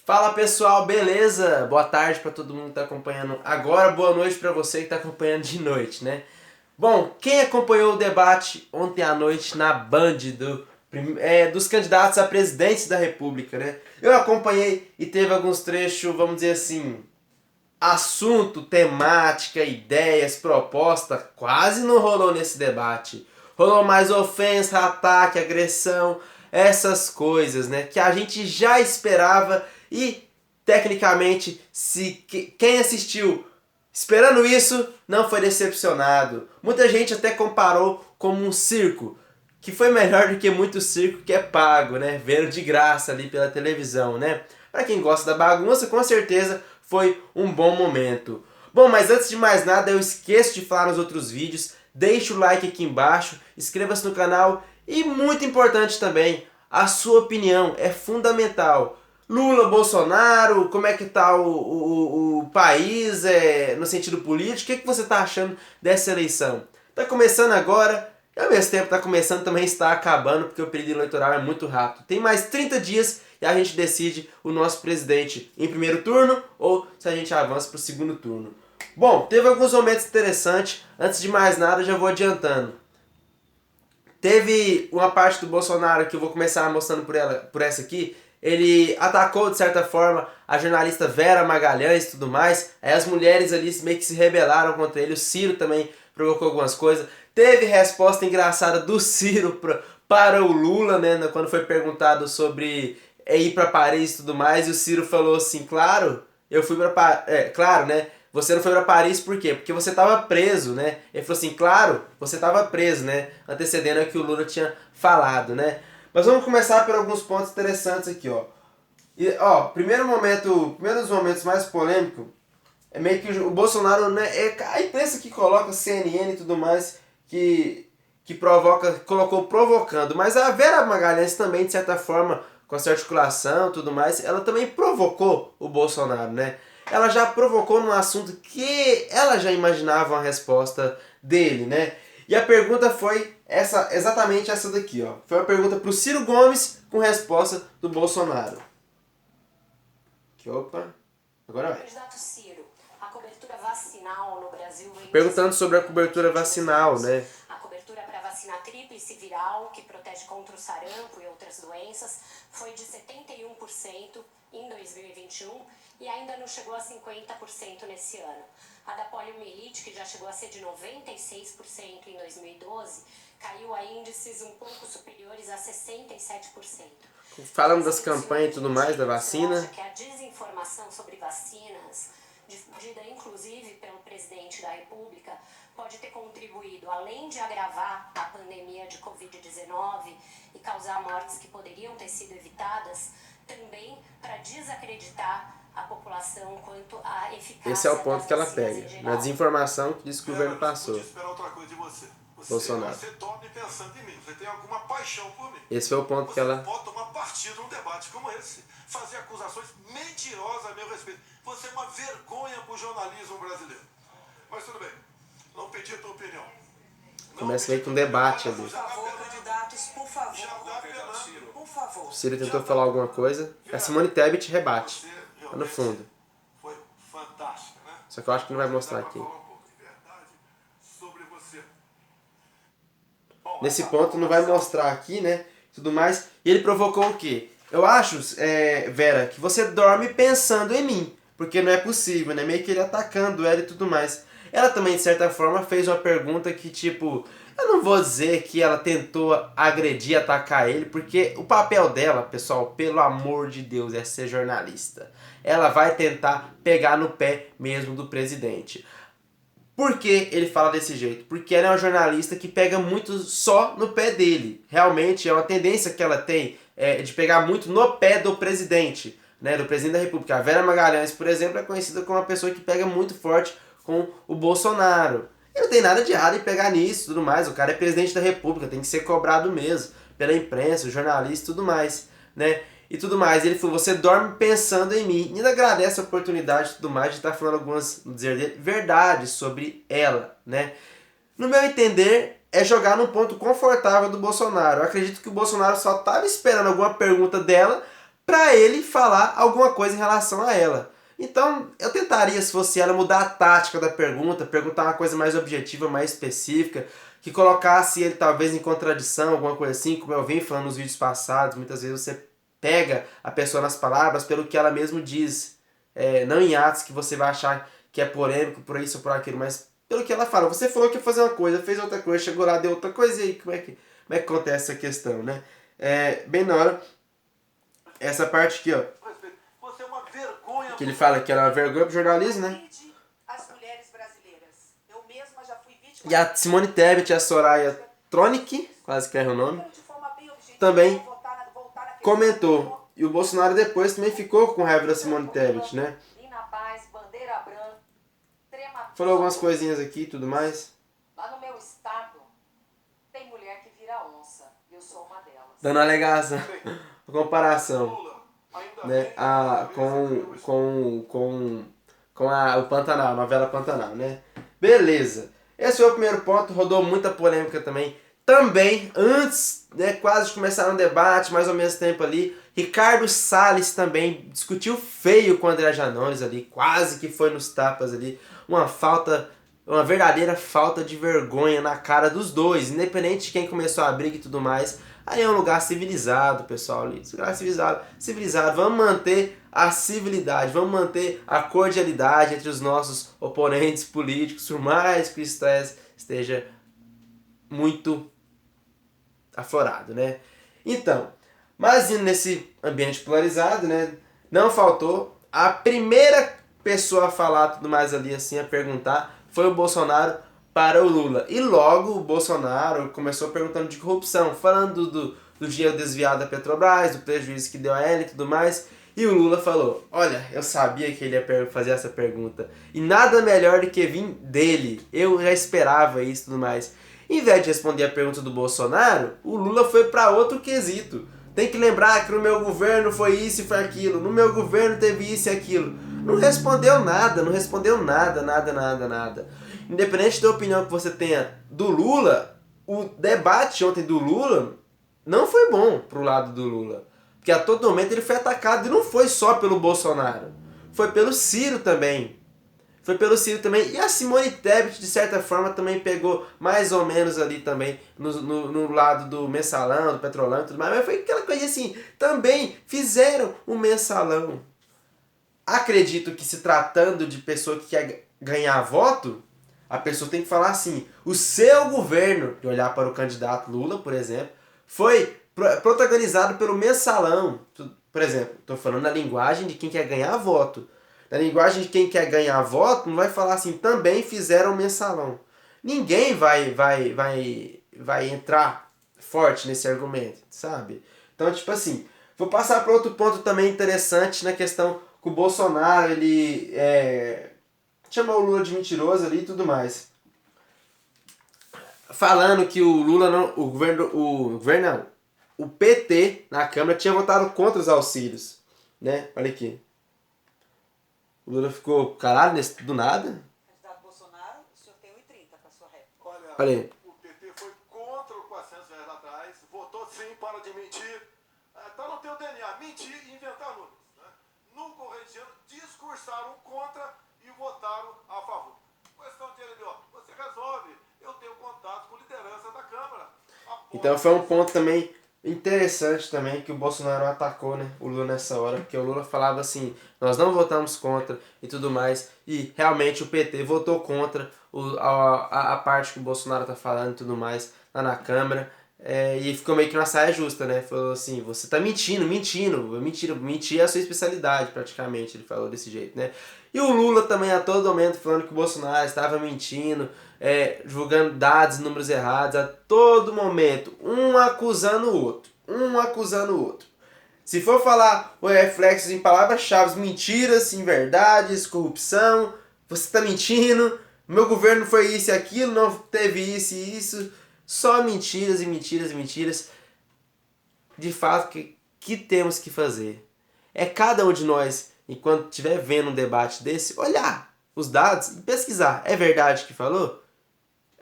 Fala pessoal, beleza? Boa tarde para todo mundo que está acompanhando agora, boa noite para você que está acompanhando de noite, né? Bom, quem acompanhou o debate ontem à noite na Band dos candidatos a presidente da República, né? Eu acompanhei e teve alguns trechos, vamos dizer assim, assunto, temática, ideias, proposta, quase não rolou nesse debate. Rolou mais ofensa, ataque, agressão, essas coisas, né? Que a gente já esperava e, tecnicamente, quem assistiu esperando isso não foi decepcionado. Muita gente até comparou como um circo, que foi melhor do que muito circo que é pago, né? Vendo de graça ali pela televisão, né? Para quem gosta da bagunça, com certeza foi um bom momento. Bom, mas antes de mais nada, eu esqueço de falar nos outros vídeos, deixa o like aqui embaixo, inscreva-se no canal e, muito importante também, a sua opinião é fundamental. Lula, Bolsonaro, como é que tá o país no sentido político? O que você tá achando dessa eleição? Tá começando agora, e ao mesmo tempo tá começando também está acabando, porque o período eleitoral é muito rápido. Tem mais 30 dias e a gente decide o nosso presidente em primeiro turno ou se a gente avança para o segundo turno. Bom, teve alguns momentos interessantes. Antes de mais nada, já vou adiantando. Teve uma parte do Bolsonaro que eu vou começar mostrando por essa aqui. Ele atacou, de certa forma, a jornalista Vera Magalhães e tudo mais. Aí as mulheres ali meio que se rebelaram contra ele. O Ciro também provocou algumas coisas. Teve resposta engraçada do Ciro para o Lula, né? Quando foi perguntado sobre ir para Paris e tudo mais. E o Ciro falou assim, claro, eu fui para Paris. Claro, né? Você não foi para Paris por quê? Porque você estava preso, né? Ele falou assim, claro, você estava preso, né? Antecedendo o que o Lula tinha falado, né? Mas vamos começar por alguns pontos interessantes aqui, ó. E, ó, primeiro dos momentos mais polêmicos é meio que o Bolsonaro, né? A imprensa que coloca CNN e tudo mais que colocou provocando. Mas a Vera Magalhães também, de certa forma, com essa articulação e tudo mais, ela também provocou o Bolsonaro, né? Ela já provocou num assunto que ela já imaginava uma resposta dele, né? E a pergunta foi exatamente essa daqui, ó. Foi uma pergunta para o Ciro Gomes com resposta do Bolsonaro. Opa, agora vai. Candidato Ciro, a cobertura vacinal no Brasil... Perguntando sobre a cobertura vacinal, né? A cobertura para vacina tríplice viral, que protege contra o sarampo e outras doenças, foi de 71% em 2021 e ainda não chegou a 50% nesse ano. A da poliomielite, que já chegou a ser de 96% em 2012, caiu a índices um pouco superiores a 67%. Falando das campanhas e tudo mais da vacina. Acha que a desinformação sobre vacinas, difundida inclusive pelo presidente da República, pode ter contribuído, além de agravar a pandemia de Covid-19 e causar mortes que poderiam ter sido evitadas, também para desacreditar a população quanto à eficácia. Esse é o ponto que ela pega, na desinformação que diz que o governo passou. Eu esperar outra coisa de você. Bolsonaro. Você dorme pensando em mim, você tem alguma paixão por mim. Esse foi o ponto que ela... Você pode tomar partido num debate como esse, fazer acusações mentirosas a meu respeito. Você é uma vergonha para o jornalismo brasileiro. Mas tudo bem, não pedi a tua opinião. Começa meio com um debate ali. Por favor, candidatos, por favor. Por favor. O Ciro tentou falar alguma coisa, a Simone Tebet rebate, lá no fundo. Foi fantástica, né? Só que eu acho que não vai mostrar aqui. Nesse ponto não vai mostrar aqui, né, tudo mais. E ele provocou o quê? Eu acho, Vera, que você dorme pensando em mim, porque não é possível, né, meio que ele atacando ela e tudo mais. Ela também, de certa forma, fez uma pergunta que, tipo, eu não vou dizer que ela tentou agredir, atacar ele, porque o papel dela, pessoal, pelo amor de Deus, é ser jornalista. Ela vai tentar pegar no pé mesmo do presidente. Por que ele fala desse jeito? Porque ela é uma jornalista que pega muito só no pé dele. Realmente é uma tendência que ela tem de pegar muito no pé do presidente, né, do presidente da República. A Vera Magalhães, por exemplo, é conhecida como uma pessoa que pega muito forte com o Bolsonaro. E não tem nada de errado em pegar nisso e tudo mais. O cara é presidente da República, tem que ser cobrado mesmo pela imprensa, jornalista e tudo mais, né? E tudo mais. Ele falou, você dorme pensando em mim. E ainda agradece a oportunidade e tudo mais de estar falando algumas, dizer dele, verdades sobre ela, né? No meu entender, é jogar num ponto confortável do Bolsonaro. Eu acredito que o Bolsonaro só estava esperando alguma pergunta dela para ele falar alguma coisa em relação a ela. Então, eu tentaria, se fosse ela, mudar a tática da pergunta, perguntar uma coisa mais objetiva, mais específica, que colocasse ele talvez em contradição, alguma coisa assim, como eu venho falando nos vídeos passados, muitas vezes você pega a pessoa nas palavras pelo que ela mesmo diz, não em atos que você vai achar que é polêmico, por isso ou por aquilo, mas pelo que ela fala. Você falou que ia fazer uma coisa, fez outra coisa, chegou lá, deu outra coisa, e aí como é que acontece essa questão, né? Bem na hora, essa parte aqui, ó, Você é uma vergonha. que ele fala que era uma vergonha pro jornalismo, né? As mulheres brasileiras. Eu mesma já fui vítima. E a Simone Tebet e a Soraya Tronic, quase que erra o nome, De forma bem objetiva, também voltar na questão comentou. E o Bolsonaro depois também ficou com raiva da Simone Tebet, né? Lina Paz, bandeira branca, extrema. Falou algumas coisinhas aqui e tudo mais, Lá no meu estado, tem mulher que vira onça. Eu sou uma delas. dando uma alegação, a comparação, Lula, ainda né? bem Com o Pantanal, a novela Pantanal, né? Beleza. Esse foi o primeiro ponto, rodou muita polêmica também. Também, antes, né, quase de começar um debate, mais ao mesmo tempo ali, Ricardo Salles também discutiu feio com o André Janones ali, quase que foi nos tapas ali. Uma verdadeira falta de vergonha na cara dos dois, independente de quem começou a briga e tudo mais. Aí é um lugar civilizado, pessoal, ali. Lugar civilizado. Vamos manter a civilidade, vamos manter a cordialidade entre os nossos oponentes políticos, por mais que o estresse esteja muito aflorado, né? Então, mas indo nesse ambiente polarizado, né? Não faltou a primeira pessoa a falar tudo mais ali, assim, a perguntar, foi o Bolsonaro para o Lula. E logo o Bolsonaro começou perguntando de corrupção, falando do dinheiro desviado da Petrobras, do prejuízo que deu a ela e tudo mais. E o Lula falou, olha, eu sabia que ele ia fazer essa pergunta. E nada melhor do que vir dele. Eu já esperava isso e tudo mais. Em vez de responder a pergunta do Bolsonaro, o Lula foi para outro quesito. Tem que lembrar que no meu governo foi isso e foi aquilo. No meu governo teve isso e aquilo. Não respondeu nada, nada. Independente da opinião que você tenha do Lula, o debate ontem do Lula não foi bom pro lado do Lula. Porque a todo momento ele foi atacado, e não foi só pelo Bolsonaro. Foi pelo Ciro também. E a Simone Tebet, de certa forma, também pegou mais ou menos ali também no lado do mensalão, do petrolão e tudo mais. Mas foi aquela coisa assim, também fizeram um mensalão. Acredito que, se tratando de pessoa que quer ganhar voto, a pessoa tem que falar assim, o seu governo, de olhar para o candidato Lula, por exemplo, foi protagonizado pelo mensalão. Por exemplo, estou falando na linguagem de quem quer ganhar voto. Na linguagem de quem quer ganhar voto, não vai falar assim, também fizeram mensalão. Ninguém vai entrar forte nesse argumento, sabe? Então, tipo assim, vou passar para outro ponto também interessante na questão que o Bolsonaro, ele chamou o Lula de mentiroso ali e tudo mais. Falando que o Lula não, o PT na Câmara tinha votado contra os auxílios, né? Olha aqui. O Lula ficou calado do nada. Candidato Bolsonaro, o senhor tem 1,30 para sua réplica. Olha aí. O PT foi contra o 400 reais atrás, votou sim para de mentir. Tá no teu DNA, mentir e inventar números. Né? No corretiano, discursaram contra e votaram a favor. Questão de ele, ó, você resolve. Eu tenho contato com a liderança da Câmara. Então foi um ponto também interessante também que o Bolsonaro atacou, né, o Lula nessa hora, porque o Lula falava assim, nós não votamos contra e tudo mais, e realmente o PT votou contra a parte que o Bolsonaro tá falando e tudo mais lá na Câmara, e ficou meio que uma saia justa, né, falou assim, você tá mentindo, mentir é a sua especialidade praticamente, ele falou desse jeito, né, e o Lula também a todo momento falando que o Bolsonaro estava mentindo, julgando dados e números errados a todo momento, um acusando o outro. Se for falar o reflexo em palavras-chave, mentiras, inverdades, corrupção, você está mentindo, meu governo foi isso e aquilo, não teve isso e isso, só mentiras. De fato, que temos que fazer? É cada um de nós, enquanto estiver vendo um debate desse, olhar os dados e pesquisar. É verdade que falou?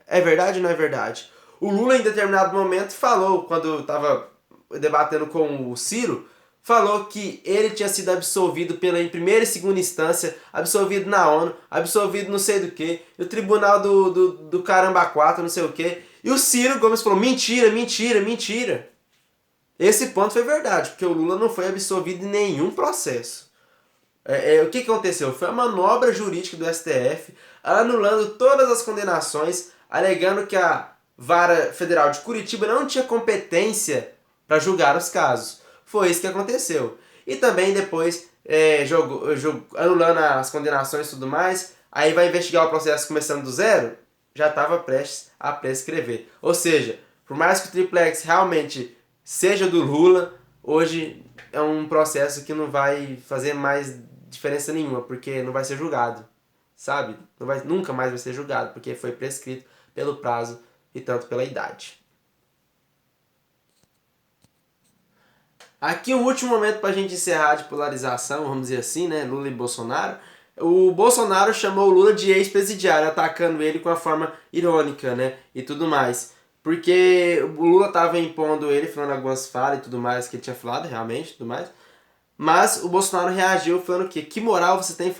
É verdade ou não é verdade? O Lula, em determinado momento, falou, quando estava debatendo com o Ciro, falou que ele tinha sido absolvido em primeira e segunda instância, absolvido na ONU, absolvido não sei do que, no tribunal do caramba 4, não sei o que. E o Ciro Gomes falou, mentira, mentira, mentira. Esse ponto foi verdade, porque o Lula não foi absolvido em nenhum processo. O que aconteceu? Foi uma manobra jurídica do STF, anulando todas as condenações, alegando que a Vara Federal de Curitiba não tinha competência para julgar os casos. Foi isso que aconteceu. E também depois, anulando as condenações e tudo mais, aí vai investigar o processo começando do zero, já estava prestes a prescrever. Ou seja, por mais que o triplex realmente seja do Lula, hoje é um processo que não vai fazer mais diferença nenhuma, porque não vai ser julgado, sabe? Nunca mais vai ser julgado, porque foi prescrito pelo prazo e tanto pela idade. Aqui um último momento para a gente encerrar de polarização, vamos dizer assim, né? Lula e Bolsonaro. O Bolsonaro chamou o Lula de ex-presidiário, atacando ele com a forma irônica, né? E tudo mais. Porque o Lula estava impondo ele, falando algumas falas e tudo mais que ele tinha falado, realmente, tudo mais. Mas o Bolsonaro reagiu falando o quê? Que moral você tem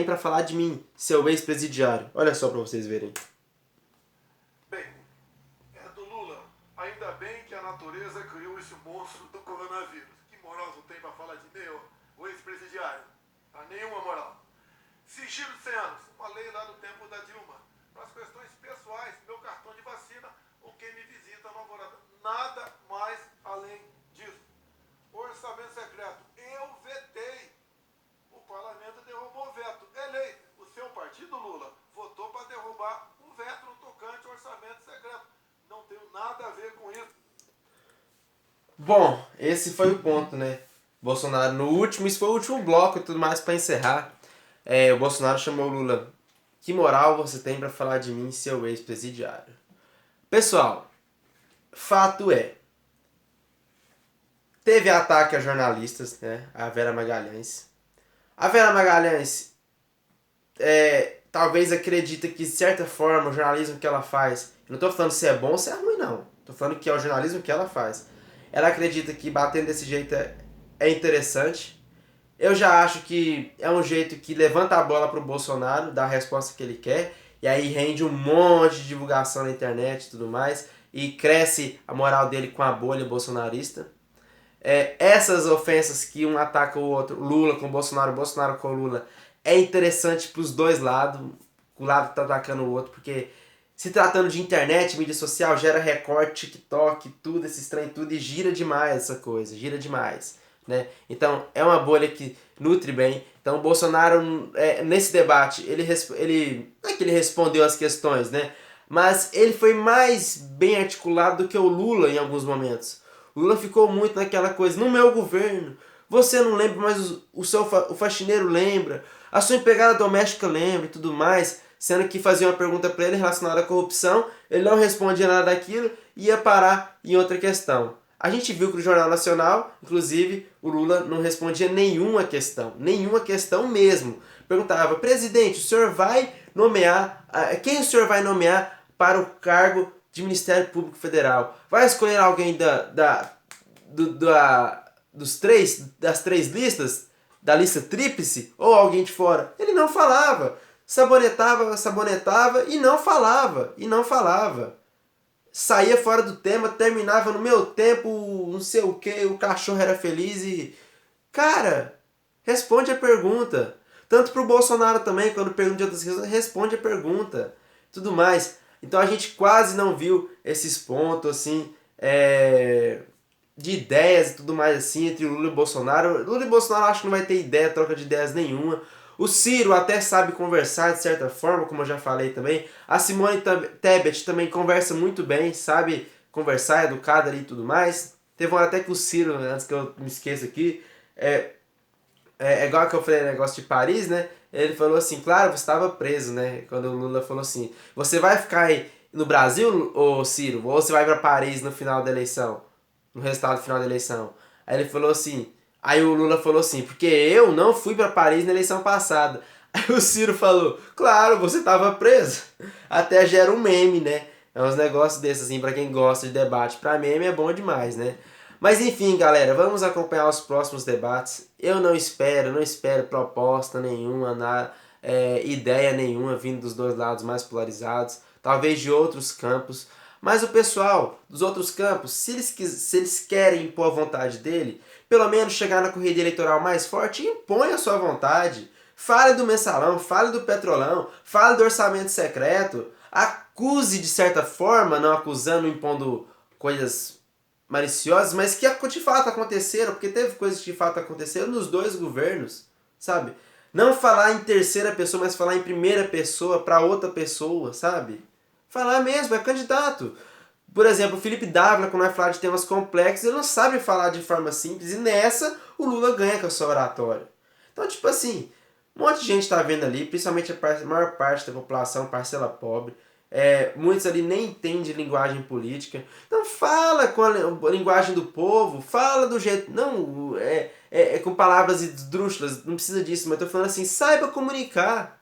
para falar de mim, seu ex-presidiário? Olha só para vocês verem. Bem, é do Lula. Ainda bem que a natureza criou esse monstro do coronavírus. Que moral você tem para falar de mim, o ex-presidiário? Tá nenhuma moral. Sigilo de 100 anos. Uma lei lá do tempo da Dilma. Para as questões pessoais, meu cartão de vacina ou quem me visita no Alvorada. Nada mais além disso. Orçamento secreto. Eu vetei. O parlamento derrubou o veto. Eleito. O seu partido, Lula, votou para derrubar o veto no tocante ao orçamento secreto. Não tenho nada a ver com isso. Bom, esse foi o ponto, né? Bolsonaro no último, isso foi o último bloco e tudo mais para encerrar. O Bolsonaro chamou o Lula. Que moral você tem para falar de mim, seu ex-presidiário? Pessoal, fato é, teve ataque a jornalistas, né? A Vera Magalhães. A Vera Magalhães talvez acredita que, de certa forma, o jornalismo que ela faz... Eu não estou falando se é bom ou se é ruim, não. Estou falando que é o jornalismo que ela faz. Ela acredita que batendo desse jeito é interessante. Eu já acho que é um jeito que levanta a bola pro Bolsonaro, dá a resposta que ele quer, e aí rende um monte de divulgação na internet e tudo mais, e cresce a moral dele com a bolha bolsonarista. Essas ofensas que um ataca o outro, Lula com Bolsonaro com Lula, é interessante pros dois lados, o lado que tá atacando o outro, porque se tratando de internet, mídia social, gera recorte, TikTok, tudo, esse estranho tudo, e gira demais essa coisa, gira demais. Né? Então é uma bolha que nutre bem. Então o Bolsonaro nesse debate ele não é que ele respondeu as questões, né? Mas ele foi mais bem articulado do que o Lula em alguns momentos. O Lula ficou muito naquela coisa, no meu governo, você não lembra, mas o faxineiro lembra, a sua empregada doméstica lembra e tudo mais, sendo que fazia uma pergunta para ele relacionada à corrupção, ele não respondia nada daquilo e ia parar em outra questão. A gente viu que no Jornal Nacional, inclusive, o Lula não respondia nenhuma questão mesmo. Perguntava, presidente, o senhor vai nomear, quem o senhor vai nomear para o cargo de Ministério Público Federal? Vai escolher alguém das três listas, da lista tríplice, ou alguém de fora? Ele não falava, sabonetava e não falava. Saía fora do tema, terminava no meu tempo, não sei o que, o cachorro era feliz e... Cara, responde a pergunta. Tanto pro Bolsonaro também, quando pergunta de outras questões, responde a pergunta. Tudo mais. Então a gente quase não viu esses pontos, assim, de ideias e tudo mais, assim, entre Lula e Bolsonaro. Lula e Bolsonaro acho que não vai ter troca de ideias nenhuma. O Ciro até sabe conversar de certa forma, como eu já falei também. A Simone Tebet também conversa muito bem, sabe conversar, educada ali e tudo mais. Teve uma hora até que o Ciro, antes que eu me esqueça aqui, igual que eu falei negócio de Paris, né? Ele falou assim, claro, você estava preso, né? Quando o Lula falou assim, você vai ficar aí no Brasil, ô Ciro, ou você vai para Paris no final da eleição? No resultado final da eleição. Aí ele falou assim... Aí o Lula falou assim, porque eu não fui para Paris na eleição passada. Aí o Ciro falou, claro, você estava preso. Até gera um meme, né? É uns negócios desses, assim, pra quem gosta de debate. Pra meme é bom demais, né? Mas enfim, galera, vamos acompanhar os próximos debates. Eu não espero proposta nenhuma, ideia nenhuma vindo dos dois lados mais polarizados, talvez de outros campos. Mas o pessoal dos outros campos, se eles querem impor a vontade dele, pelo menos chegar na corrida eleitoral mais forte, impõe a sua vontade. Fale do mensalão, fale do petrolão, fale do orçamento secreto. Acuse de certa forma, não acusando, impondo coisas maliciosas, mas que de fato aconteceram, porque teve coisas que de fato aconteceram nos dois governos, sabe? Não falar em terceira pessoa, mas falar em primeira pessoa para outra pessoa, sabe? Falar mesmo, é candidato. Por exemplo, o Felipe Dávila, quando vai falar de temas complexos, ele não sabe falar de forma simples, e nessa o Lula ganha com a sua oratória. Então, tipo assim, um monte de gente tá vendo ali, principalmente a maior parte da população, parcela pobre. Muitos ali nem entendem linguagem política. Então fala com a linguagem do povo, fala do jeito... Não, com palavras esdrúxulas, não precisa disso, mas eu tô falando assim, saiba comunicar.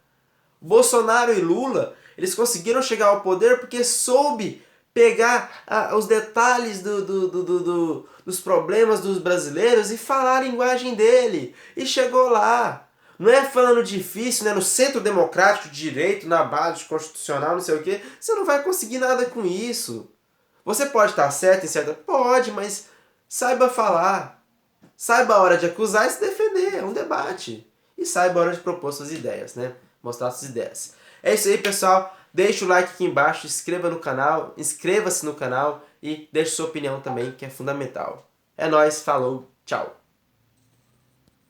Bolsonaro e Lula, eles conseguiram chegar ao poder porque soube pegar os detalhes dos problemas dos brasileiros e falar a linguagem dele. E chegou lá. Não é falando difícil, né? No centro democrático de direito, na base constitucional, não sei o quê. Você não vai conseguir nada com isso. Você pode estar certo em certa... Pode, mas saiba falar. Saiba a hora de acusar e se defender. É um debate. E saiba a hora de propor suas ideias, né? Mostrar suas ideias. É isso aí, pessoal. Deixa o like aqui embaixo, inscreva-se no canal e deixe sua opinião também, que é fundamental. É nóis, falou, tchau.